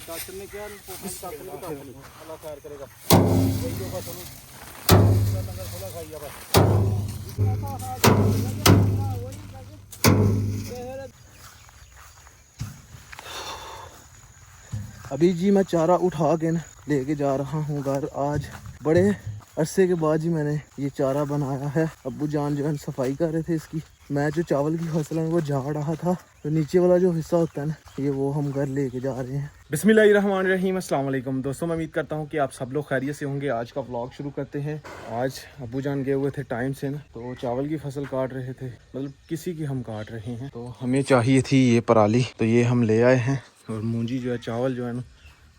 Doctor ने क्या अल्लाह खैर करेगा। खुला खाइए बस। अभी जी मैं चारा उठा के न लेके जा रहा हूँ घर। आज बड़े अरसे के बाद जी मैंने ये चारा बनाया है। अब्बू जान जो है सफाई कर रहे थे इसकी। मैं जो चावल की फसल है वो झाड़ रहा था, तो नीचे वाला जो हिस्सा होता है ना ये वो हम घर लेके जा रहे हैं। बिस्मिल्लाहिर्रहमानिर्रहीम, अस्सलाम वालेकुम दोस्तों, मैं उम्मीद करता हूँ कि आप सब लोग खैरियत से होंगे। आज का व्लॉग शुरू करते हैं। आज अब्बू जान गए हुए थे टाइम से ना, तो चावल की फसल काट रहे थे, मतलब किसी की हम काट रहे हैं। तो हमें चाहिए थी ये पराली, तो ये हम ले आए हैं। और मूंजी जो है, चावल जो है ना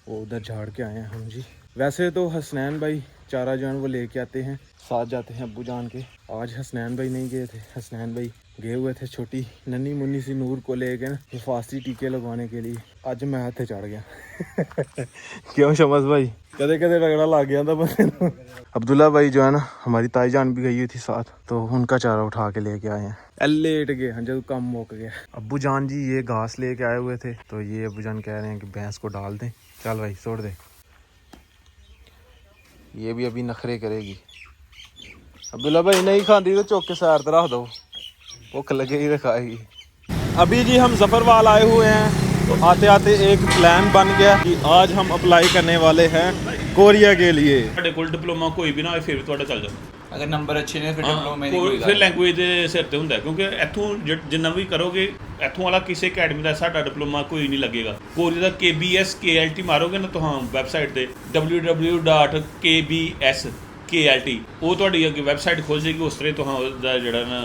वो उधर झाड़ के आए हैं हम जी। वैसे तो हसनैन भाई चारा जो है वो लेके आते हैं, साथ जाते हैं अब्बू जान के। आज हसनैन भाई नहीं गए थे, हसनैन भाई गए हुए थे छोटी नन्ही मुन्नी सी नूर को लेके ना हिफाजती टीके लगवाने के लिए। आज मैं हाथे चढ़ गया क्यों शमस भाई, कदे कदे रगड़ा लग गया था बंदे। अब्दुल्ला भाई जो है ना हमारी ताई जान भी गई हुई थी साथ, तो उनका चारा उठा के लेके आए हैं। लेट गए हैं जब काम मुक गया। अब्बू जान जी ये घास लेके आए हुए थे, तो ये अब्बू जान कह रहे हैं कि भैंस को डाल दें। चल भाई छोड़ दे, ये भी अभी नखरे करेगी। अब्दुल्ला भाई नहीं खाती तो चौक के सैर तो रख दो, भुख लगेगी तो खाएगी। अभी जी हम जफरवाल आए हुए हैं, तो आते आते एक प्लान बन गया कि आज हम अप्लाई करने वाले हैं कोरिया के लिए। डिप्लोमा कोई भी ना होए फिर ਤੁਹਾਡਾ ਚੱਲ ਜਾਂਦਾ। अगर नंबर अच्छे ने फिर डिप्लोमे ਦੀ ਕੋਈ ਫਿਰ ਲੈਂਗੁਏਜ ਦੇ ਸਿਰ ਤੇ ਹੁੰਦਾ, ਕਿਉਂਕਿ ਇੱਥੋਂ ਜਿੰਨਾ ਵੀ ਕਰੋਗੇ ਇੱਥੋਂ ਵਾਲਾ ਕਿਸੇ ਅਕੈਡਮੀ ਦਾ ਸਾਡਾ ਡਿਪਲੋਮਾ ਕੋਈ ਨਹੀਂ ਲੱਗੇਗਾ। ਕੋਰੀਆ ਦਾ KBS KLT ਮਾਰੋਗੇ ਨਾ ਤੁਹਾਂ ਵੈਬਸਾਈਟ ਤੇ www.kbs.klt, ਉਹ ਤੁਹਾਡੀ ਅੱਗੇ ਵੈਬਸਾਈਟ ਖੁੱਲ ਜਾਏਗੀ। ਉਸ ਤਰ੍ਹਾਂ ਤੁਹਾਂ ਉਹਦਾ ਜਿਹੜਾ ਨਾ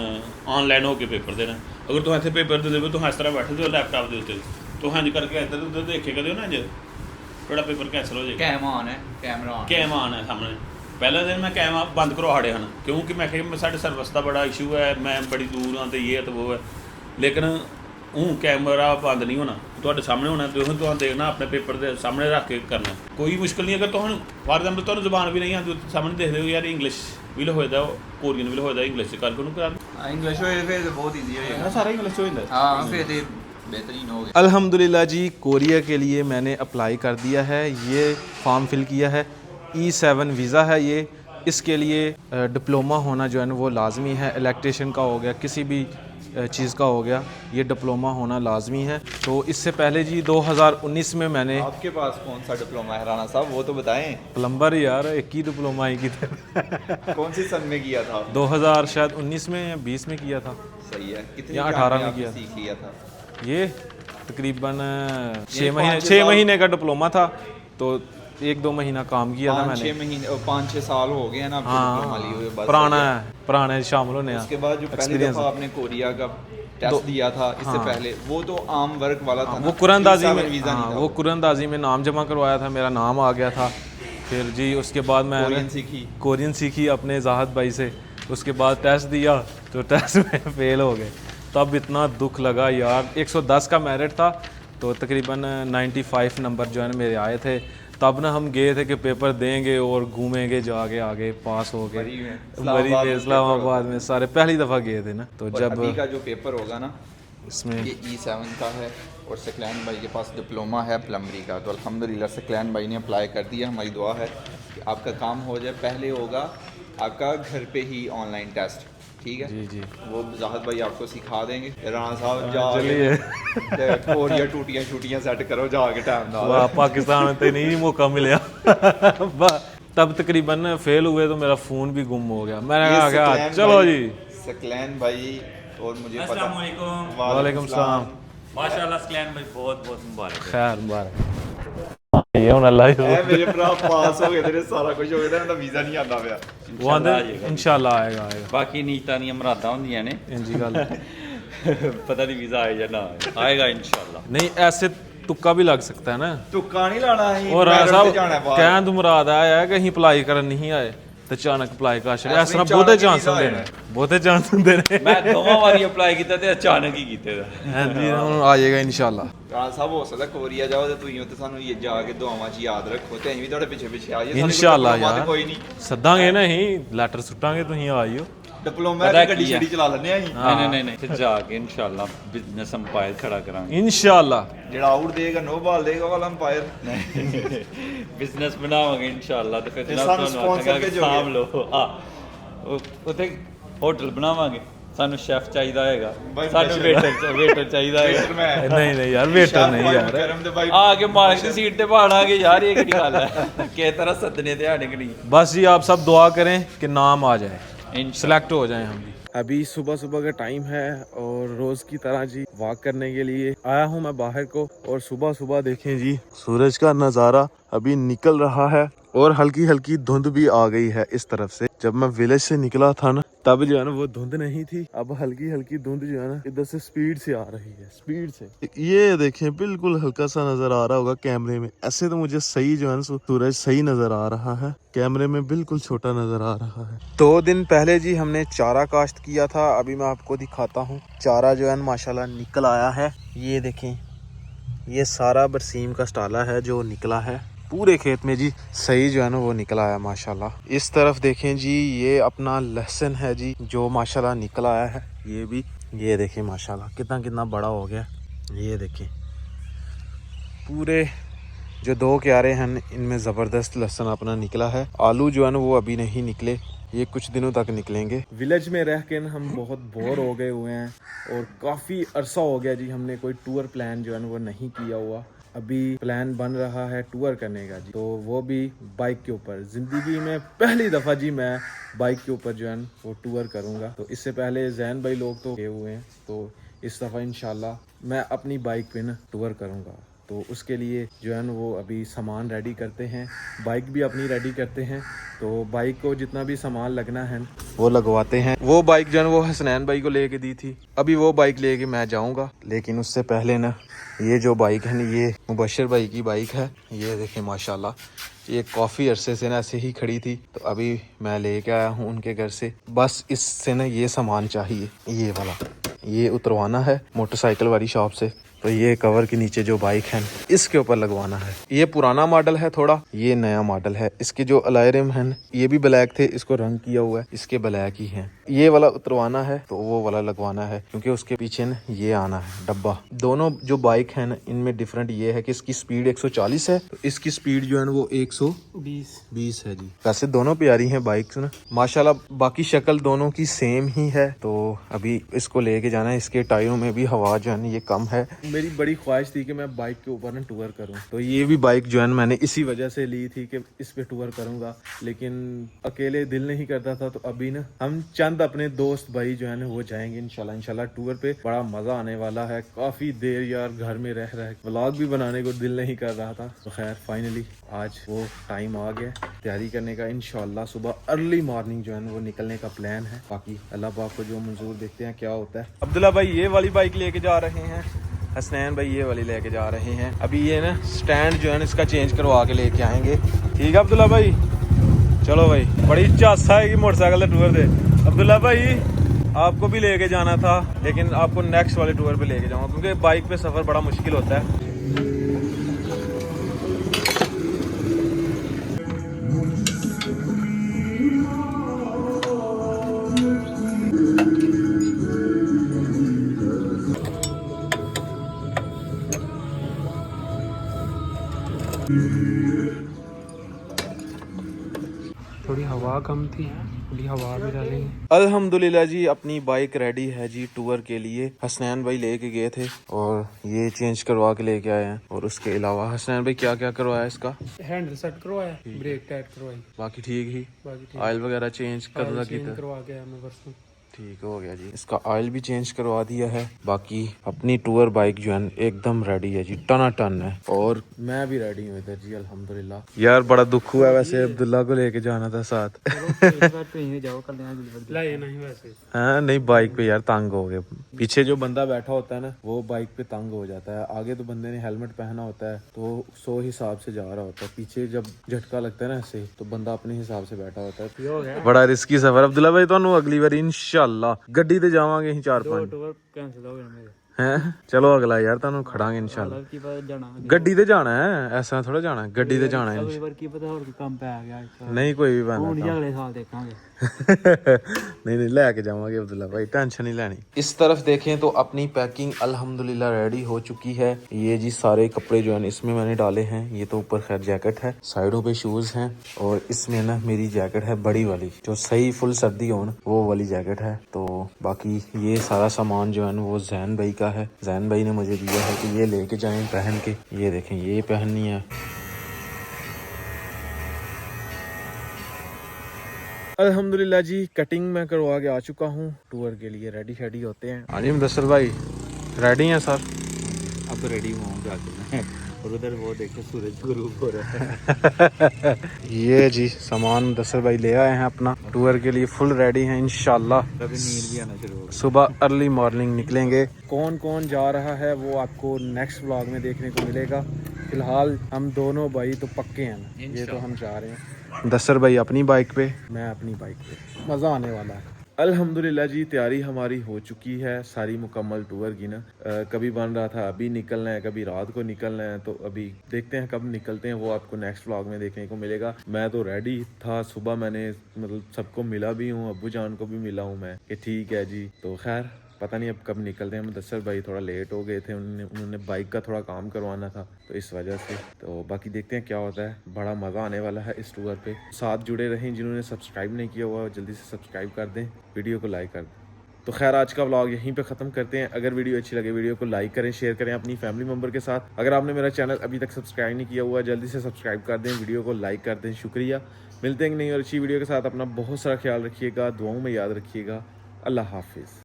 ਆਨਲਾਈਨ ਹੋ ਕੇ ਪੇਪਰ ਦੇਣਾ। ਅਗਰ ਤੁਹਾਂ ਇੱਥੇ ਪੇਪਰ ਦੇ ਦੇਵੋ ਤੁਹਾਂ ਇਸ ਤਰ੍ਹਾਂ ਬੈਠੇ ਹੋ ਲੈਪਟਾਪ ਦੇ ਉੱਤੇ, ਤੁਹਾਂ ਇੰਜ ਕਰਕੇ ਇੱਧਰ ਉੱਧਰ ਦੇਖੇ ਕਦੇ ਹੋ ਨਾ ਇੰਜ ਤੁਹਾਡਾ ਪੇਪਰ ਕੈਂਸਲ ਹੋ ਜਾਏਗਾ। कैम ऑन है, कैम ऑन है सामने। पहले दिन मैं कैम बंद करो हाड़े हैं, क्योंकि मैं कहा साढ़े सर्विस का बड़ा इशू है, मैं बड़ी दूर हाँ तो ये तो वो है। लेकिन हूँ कैमरा बंद नहीं होना, तो सामने होना, तो देखना अपने पेपर के सामने रख के करना, कोई मुश्किल नहीं। अगर तुम फॉर एग्जाम्पल तुम जबान भी नहीं आती, सामने देखते हो यार इंग्लिश भी लिखोदा, कोरियन भी लिखोदा, इंग्लिश करके करा इंग्लिश हो फिर बहुत ईजी हो जाएगा, सारा इंग्लिश हो जाता। हाँ फिर बेहतरीन हो गया। अल्हम्दुलिल्लाह जी कोरिया के लिए मैंने अप्लाई कर दिया है, ये फॉर्म फिल किया है। E7 वीज़ा है ये। इसके लिए डिप्लोमा होना जो है ना वो लाजमी है। इलेक्ट्रिशियन का हो गया, किसी भी चीज़ का हो गया, ये डिप्लोमा होना लाजमी है। तो इससे पहले जी 2019 में मैंने, आपके पास कौन सा डिप्लोमा है राना साहब, वो तो बताएं। प्लम्बर यार एक ही डिप्लोमा ही की था कौन सी सन में किया था? 2019 में या 20 में किया था। सही है। कितनी या 18 में सीख लिया था? ये तकरीबन 6 महीने का डिप्लोमा था, तो 1-2 महीना काम किया था मैंने। 5-6 साल हो गए हैं ना डिप्लोमा लिए हुए, बस पुराने शामिल होने। उसके बाद जो पहली दफा आपने कोरिया का टेस्ट दिया था इससे पहले, वो तो आम वर्क वाला था, वो कुरअंदाजी में, वो कुरअंदाजी में नाम जमा करवाया था, मेरा नाम आ गया था। फिर जी उसके बाद मैं कोरियन सीखी अपने जाहद भाई से। उसके बाद टेस्ट दिया तो टेस्ट में फेल हो गए। तब इतना दुख लगा यार। 110 का मेरिट था, तो तकरीबन 95 नंबर जो है ना मेरे आए थे। तब ना हम गए थे कि पेपर देंगे और घूमेंगे जाके, आगे पास हो गए मरी में, इस्लामाबाद में, सारे पहली दफ़ा गए थे ना। तो जब अभी का जो पेपर होगा ना इसमें ये E7 का है, और सकलैन भाई के पास डिप्लोमा है प्लम्बरी का, तो अल्हम्दुलिल्लाह सकलैन भाई ने अप्लाई कर दिया। हमारी दुआ है कि आपका काम हो जाए। पहले होगा आपका घर पे ही ऑनलाइन टेस्ट, ठीक है जी जी, वो जाहिद भाई आपको सिखा देंगे। राना साहब जाके कोरिया टूटियां सेट करो जाके टाइम ना, पाकिस्तान में नहीं मौका मिला तब तकरीबन फेल हुए, तो मेरा फ़ोन भी गुम हो गया। मैंने कहा चलो जी सकलैन भाई, और मुझे पता, वालेकुम सलाम, माशाल्लाह सकलैन भाई बहुत बहुत मुबारक, खैर मुबारक। ये हुन अल्लाह ही मेरे भरा पास हो गए, तेरे सारा कुछ हो गया, ना वीज़ा नहीं आंदा पिया। वो आंदे इंशाल्लाह आएगा बाकी नीयतां दी मुरादां होंदियां ने, इंजी गल पता नहीं वीज़ा आए या ना आएगा इंशाल्लाह। नहीं ऐसे तुक्का भी लग सकता है ना, तुक्का नहीं लाना है। और साहब कहन तो मुराद आया है कि अहीं अप्लाई करन नहीं आए, तो ਤੇ ਅਚਾਨਕ ਅਪਲਾਈ ਕਰ ਛੜਿਆ। ਇਸ ਤਰ੍ਹਾਂ ਬਹੁਤੇ ਚਾਂਸ ਹੁੰਦੇ ਨੇ, ਬਹੁਤੇ ਚਾਂਸ ਹੁੰਦੇ ਨੇ। ਮੈਂ ਦੋਵਾਂ ਵਾਰੀ ਅਪਲਾਈ ਕੀਤਾ ਤੇ ਅਚਾਨਕ ਹੀ ਕੀਤੇ ਦਾ। ਹਾਂਜੀ ਹੁਣ ਆ ਜਾਏਗਾ ਇਨਸ਼ਾਅੱਲਾ। ਰਾਜ ਸਾਹਿਬ ਹੋ ਸਕਦਾ ਕੋਰੀਆ ਜਾਓ ਤੇ ਤੁਸੀਂ ਉੱਥੇ ਸਾਨੂੰ ਇਹ ਜਾ ਕੇ ਦੁਆਵਾਂ 'ਚ ਯਾਦ ਰੱਖੋ ਤੇ ਅਸੀਂ ਵੀ ਤੁਹਾਡੇ ਪਿੱਛੇ ਪਿੱਛੇ ਆ ਜਾਈਏ। ਇਨਸ਼ਾਅੱਲਾ ਯਾਰ ਕੋਈ ਨਹੀਂ, ਸੱਦਾਂਗੇ ਨਾ ਅਸੀਂ, ਲੈਟਰ ਸੁੱਟਾਂਗੇ, ਤੁਸੀਂ ਆ ਜਾਇਓ। ਡਿਪਲੋਮਾ ਦੀ ਗੱਡੀ ਛੜੀ ਚਲਾ ਲੈਂਦੇ ਆ ਅਸੀਂ। ਨਹੀਂ ਤੇ ਜਾ ਕੇ ਇਨਸ਼ਾਅੱਲਾ ਬਿਜ਼ਨਸ ਅੰਪਾਇਰ ਖੜਾ ਕਰਾਂਗੇ। ਇਨਸ਼ਾਅੱਲਾ ਜਿਹੜਾ ਆਊਟ ਦੇਗਾ ਨੋ ਬਾਲ ਦੇਗਾ ਵਾਲਾ ਅੰਪਾਇਰ। ਬਿਜ਼ਨਸ ਬਣਾਵਾਂਗੇ ਇਨਸ਼ਾਅੱਲਾ ਤੇ ਫਿਰ ਜਨਾਬ ਸਾਨੂੰ ਤੁਹਾਨੂੰ sponsor ਆਖਾਂਗੇ ਭੇਜੋਗੇ। ਸਾਂਭ ਲਓ। ਉੱਥੇ ਹੋਟਲ ਬਣਾਵਾਂਗੇ, ਸਾਨੂੰ ਸ਼ੈਫ ਚਾਹੀਦਾ ਹੈਗਾ, ਬਾਈ ਸਾਨੂੰ ਵੇਟਰ ਚਾਹੀਦਾ ਹੈਗਾ। ਨਹੀਂ ਯਾਰ ਵੇਟਰ ਨਹੀਂ ਯਾਰ, ਕਰਮ ਦੇ ਬਾਈ ਆ ਕੇ ਮਾਲਕ ਦੀ ਸੀਟ ਤੇ ਬਾਣਾਗੇ ਯਾਰ, ਇਹ ਕਿਹੜੀ ਗੱਲ ਹੈ। ਕਿਸ ਤਰ੍ਹਾਂ सदने ਤੇ आने के लिए। बस जी आप सब दुआ करें कि नाम आ जाए, इंशाल्लाह। सिलेक्ट हो जाए हम भी। अभी सुबह सुबह का टाइम है और रोज़ की तरह जी वॉक करने के लिए आया हूँ मैं बाहर को। और सुबह सुबह देखें जी सूरज का नज़ारा अभी निकल रहा है और हल्की हल्की धुंध भी आ गई है इस तरफ से। जब मैं विलेज से निकला था ना तब जो है ना वो धुंध नहीं थी, अब हल्की हल्की धुंध जो है ना इधर से स्पीड से आ रही है, स्पीड से। ये देखें बिल्कुल हल्का सा नजर आ रहा होगा कैमरे में। ऐसे तो मुझे सही जो है ना सूरज सही नजर आ रहा है, कैमरे में बिल्कुल छोटा नजर आ रहा है। 2 दिन पहले जी हमने चारा काश्त किया था, अभी मैं आपको दिखाता हूँ। चारा जो है ना माशाल्लाह निकल आया है, ये देखें, ये सारा बरसीम का स्टाला है जो निकला है पूरे खेत में जी, सही जो है ना वो निकला है माशाल्लाह। इस तरफ देखें जी ये अपना लहसुन है जी जो माशाल्लाह निकल आया है, ये भी ये देखें माशाल्लाह कितना कितना बड़ा हो गया। ये देखें पूरे जो 2 क्यारे हैं इनमें ज़बरदस्त लहसुन अपना निकला है। आलू जो है ना वो अभी नहीं निकले, ये कुछ दिनों तक निकलेंगे। विलेज में रह के हम बहुत बोर हो गए हुए हैं और काफ़ी अरसा हो गया जी हमने कोई टूर प्लान जो है ना वो नहीं किया हुआ। अभी प्लान बन रहा है टूर करने का जी, तो वो भी बाइक के ऊपर। ज़िंदगी में पहली दफ़ा जी मैं बाइक के ऊपर जो है वो टूर करूँगा। तो इससे पहले जैन भाई लोग तो गए हुए हैं, तो इस दफ़ा इंशाल्लाह मैं अपनी बाइक पे ना टूर करूँगा। तो उसके लिए जो है ना वो अभी सामान रेडी करते हैं, बाइक भी अपनी रेडी करते हैं। तो बाइक को जितना भी सामान लगना है वो लगवाते हैं। वो बाइक जो है वो हसनैन भाई को लेके दी थी, अभी वो बाइक लेके मैं जाऊंगा। लेकिन उससे पहले ना ये जो बाइक है ना ये मुबशर भाई की बाइक है, ये देखें माशाल्लाह, ये काफ़ी अरसे से ना ऐसे ही खड़ी थी, तो अभी मैं लेके आया हूँ उनके घर से। बस इससे ना ये सामान चाहिए, ये वाला ये उतरवाना है मोटरसाइकिल वाली शॉप से। तो ये कवर के नीचे जो बाइक है इसके ऊपर लगवाना है। ये पुराना मॉडल है थोड़ा, ये नया मॉडल है। इसके जो अलॉय रिम है ये भी ब्लैक थे, इसको रंग किया हुआ है, इसके ब्लैक ही हैं। ये वाला उतरवाना है तो वो वाला लगवाना है, क्योंकि उसके पीछे ना ये आना है डब्बा। दोनों जो बाइक है ना इनमें डिफरेंट ये है कि इसकी स्पीड 140 है, तो इसकी स्पीड जो है ना वो 120 है जी। वैसे दोनों प्यारी हैं बाइक्स ना माशाल्लाह, बाकी शक्ल दोनों की सेम ही है। तो अभी इसको लेके जाना है, इसके टायरों में भी हवा जो है ना ये कम है। मेरी बड़ी ख्वाहिश थी कि मैं बाइक के ऊपर ना टूर करूं, तो ये भी बाइक जो है ना मैंने इसी वजह से ली थी कि इस पे टूर करूंगा। लेकिन अकेले दिल नहीं करता था, तो अभी ना हम चंद अपने दोस्त भाई जो है ना वो जाएंगे इंशाल्लाह टूर पे। बड़ा मजा आने वाला है। काफी देर यार घर में रह व्लॉग भी बनाने को दिल नहीं कर रहा था। तो खैर फाइनली आज वो टाइम आ गया तैयारी करने का। इंशाल्लाह सुबह अर्ली मॉर्निंग जो है ना वो निकलने का प्लान है। बाकी अल्लाह पाक को जो मंजूर, देखते हैं क्या होता है। अब्दुल्ला भाई ये वाली बाइक लेके जा रहे हैं, हसनैन भाई ये वाली लेके जा रहे हैं। अभी ये ना स्टैंड जो है ना इसका चेंज करवा के लेके आएंगे। ठीक है अब्दुल्ला भाई, चलो भाई। बड़ी चासा है कि मोटरसाइकिल टूर दे। अब्दुल्ला भाई आपको भी लेके जाना था, लेकिन आपको नेक्स्ट वाले टूर पे लेके जाऊंगा, क्योंकि बाइक पे सफ़र बड़ा मुश्किल होता है। थोड़ी हवा कम थी, थोड़ी हवा भी डालेंगे। अल्हम्दुलिल्लाह जी अपनी बाइक रेडी है जी टूर के लिए। हसनैन भाई लेके गए थे और ये चेंज करवा के लेके आए हैं। और उसके अलावा हसनैन भाई क्या क्या करवाया इसका? हैंडल सेट करवाया, ब्रेक टाइट करवाई, बाकी ठीक ही, बाकी ठीक। ऑयल वगैरह चेंज करना चेंज करवा के आया मैं परसों। ठीक हो गया जी। इसका ऑयल भी चेंज करवा दिया है। बाकी अपनी टूर बाइक जो है एकदम रेडी है जी, टना टन है। और मैं भी रेडी हूँ इधर जी अल्हम्दुलिल्लाह। यार बड़ा दुख हुआ वैसे, अब्दुल्ला को लेके जाना था साथ। हाँ नहीं, बाइक पे यार तंग हो गए। पीछे जो बंदा बैठा होता है ना वो बाइक पे तंग हो जाता है। आगे तो बंदे ने हेलमेट पहना होता है तो 100 हिसाब से जा रहा होता है। पीछे जब झटका लगता है ना ऐसे तो बंदा अपने हिसाब से बैठा होता है। बड़ा रिस्की सफर। अब्दुल्ला भाई ਤੁਹਾਨੂੰ अगली बार इंशाल्लाह ਗੱਡੀ ਤੇ ਜਾਵਾਂਗੇ ਅਸੀਂ 4-5 टूर कैंसिल हो गए मेरे हैं। चलो अगला यार ਤੁਹਾਨੂੰ ਖੜਾਂਗੇ इंशाल्लाह। की पता जाना ਗੱਡੀ ਤੇ ਜਾਣਾ ਹੈ, ऐसा थोड़ा जाना, ਗੱਡੀ ਤੇ जाना है। अगली बार की पता और काम पे आ गया नहीं कोई भी बहाना ਹੁਣ ਅਗਲੇ ਸਾਲ ਦੇਖਾਂਗੇ। नहीं नहीं लेके जावांगे अब्दुल्ला भाई, टेंशन नहीं लेनी। इस तरफ देखें तो अपनी पैकिंग अल्हम्दुलिल्लाह रेडी हो चुकी है। ये जी सारे कपड़े जो है इसमें मैंने डाले हैं। ये तो ऊपर खैर जैकेट है, साइडों पे शूज हैं और इसमें ना मेरी जैकेट है बड़ी वाली जो सही फुल सर्दी हो ना वो वाली जैकेट है। तो बाकी ये सारा सामान जो है ना वो जैन भाई का है। जैन भाई ने मुझे दिया है कि ये लेके जाएं पहन के। ये देखें ये पहननी है। अल्हम्दुलिल्लाह जी कटिंग मैं करवा के आ चुका हूँ। टूर के लिए रेडी शेडी होते हैं। हाँ जी मुदस्सिर भाई रेडी हैं सर? अब रेडी हूँ जाके और उधर वो देखो सूरज ग्रूप हो रहा है। ये जी सामान मुदस्सिर भाई ले आए हैं अपना। टूर के लिए फुल रेडी हैं इंशाल्लाह। अभी नींद भी आना शुरू हो गई। सुबह अर्ली मॉर्निंग निकलेंगे। कौन कौन जा रहा है वो आपको नेक्स्ट व्लॉग में देखने को मिलेगा। फिलहाल हम दोनों भाई तो पक्के हैं ना, ये तो हम जा रहे हैं। मुदस्सिर भाई अपनी बाइक पे, मैं अपनी बाइक पे। मज़ा आने वाला है। अल्हम्दुलिल्लाह जी तैयारी हमारी हो चुकी है सारी मुकम्मल टूर की ना। कभी बन रहा था अभी निकलना है, कभी रात को निकलना है, तो अभी देखते हैं कब निकलते हैं। वो आपको नेक्स्ट व्लॉग में देखने को मिलेगा। मैं तो रेडी था, सुबह मैंने मतलब सबको मिला भी हूँ, अब्बू जान को भी मिला हूँ मैं कि ठीक है जी। तो खैर पता नहीं अब कब निकलते हैं। मुदस्सिर भाई थोड़ा लेट हो गए थे, उन्होंने बाइक का थोड़ा काम करवाना था तो इस वजह से। तो बाकी देखते हैं क्या होता है। बड़ा मज़ा आने वाला है इस टूर पे। साथ जुड़े रहें। जिन्होंने सब्सक्राइब नहीं किया हुआ जल्दी से सब्सक्राइब कर दें, वीडियो को लाइक कर दें। तो खैर आज का व्लॉग यहीं पे ख़त्म करते हैं। अगर वीडियो अच्छी लगे वीडियो को लाइक करें, शेयर करें अपनी फैमिली मेम्बर के साथ। अगर आपने मेरा चैनल अभी तक सब्सक्राइब नहीं किया हुआ जल्दी से सब्सक्राइब कर दें, वीडियो को लाइक कर दें। शुक्रिया। मिलते हैं नई और अच्छी वीडियो के साथ। अपना बहुत सारा ख्याल रखिएगा, दुआओं में याद रखिएगा। अल्लाह हाफिज़।